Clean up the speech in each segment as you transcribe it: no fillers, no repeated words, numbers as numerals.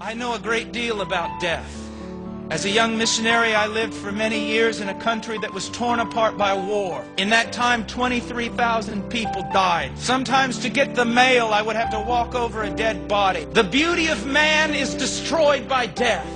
I know a great deal about death. As a young missionary, I lived for many years in a country that was torn apart by war. In that time, 23,000 people died. Sometimes to get the mail, I would have to walk over a dead body. The beauty of man is destroyed by death.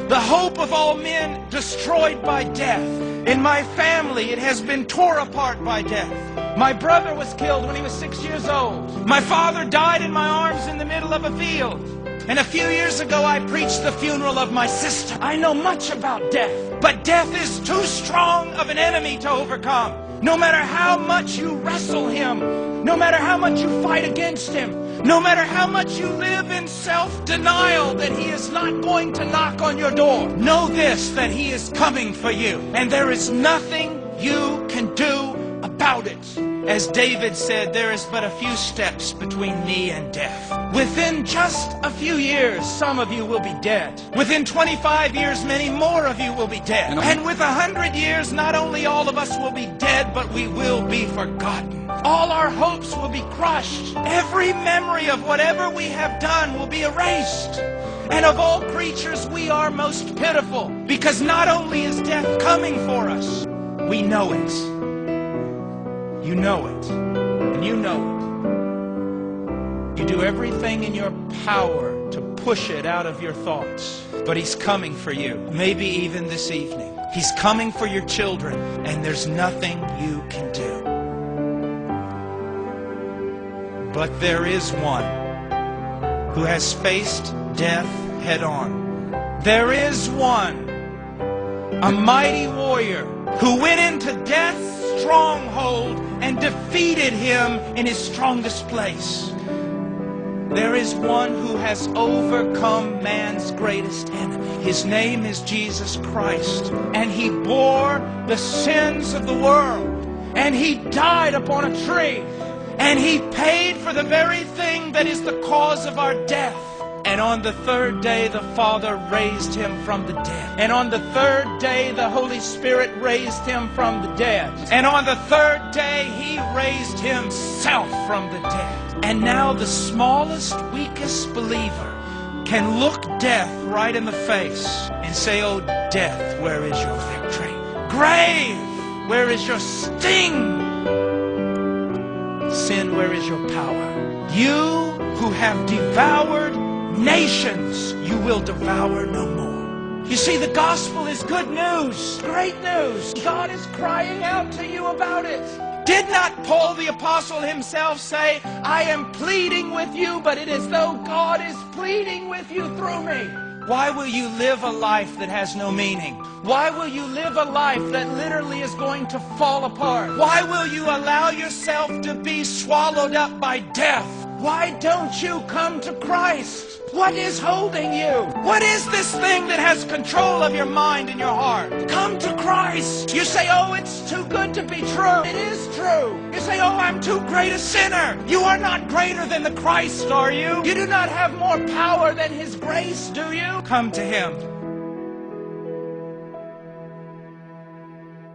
The hope of all men destroyed by death. In my family, it has been torn apart by death. My brother was killed when he was 6 years old. My father died in my arms in the middle of a field. And a few years ago, I preached the funeral of my sister. I know much about death, but death is too strong of an enemy to overcome. No matter how much you wrestle him, no matter how much you fight against him, no matter how much you live in self-denial that he is not going to knock on your door, know this, that he is coming for you. And there is nothing you can do about it. As David said, there is but a few steps between me and death. Within just a few years, some of you will be dead. Within 25 years, many more of you will be dead. And with 100 years, not only all of us will be dead, but we will be forgotten. All our hopes will be crushed. Every memory of whatever we have done will be erased. And of all creatures, we are most pitiful, because not only is death coming for us, we know it. You know it, and you know it. You do everything in your power to push it out of your thoughts. But he's coming for you, maybe even this evening. He's coming for your children, and there's nothing you can do. But there is one who has faced death head on. There is one, a mighty warrior, who went into death's stronghold and defeated him in his strongest place. There is one who has overcome man's greatest enemy. His name is Jesus Christ, and he bore the sins of the world, and he died upon a tree, and he paid for the very thing that is the cause of our death. And on the third day, the Father raised him from the dead. And on the third day, the Holy Spirit raised him from the dead. And on the third day, he raised himself from the dead. And now the smallest, weakest believer can look death right in the face and say, "Oh, death, where is your victory? Grave, where is your sting? Sin, where is your power? You who have devoured nations, you will devour no more." You see, the gospel is good news, great news. God is crying out to you about it. Did not Paul the apostle himself say, "I am pleading with you, but it is though God is pleading with you through me"? Why will you live a life that has no meaning? Why will you live a life that literally is going to fall apart? Why will you allow yourself to be swallowed up by death? Why don't you come to Christ? What is holding you? What is this thing that has control of your mind and your heart? Come to Christ. You say, "Oh, it's too good to be true." It is true. You say, "Oh, I'm too great a sinner." You are not greater than the Christ, are you? You do not have more power than his grace, do you? Come to him.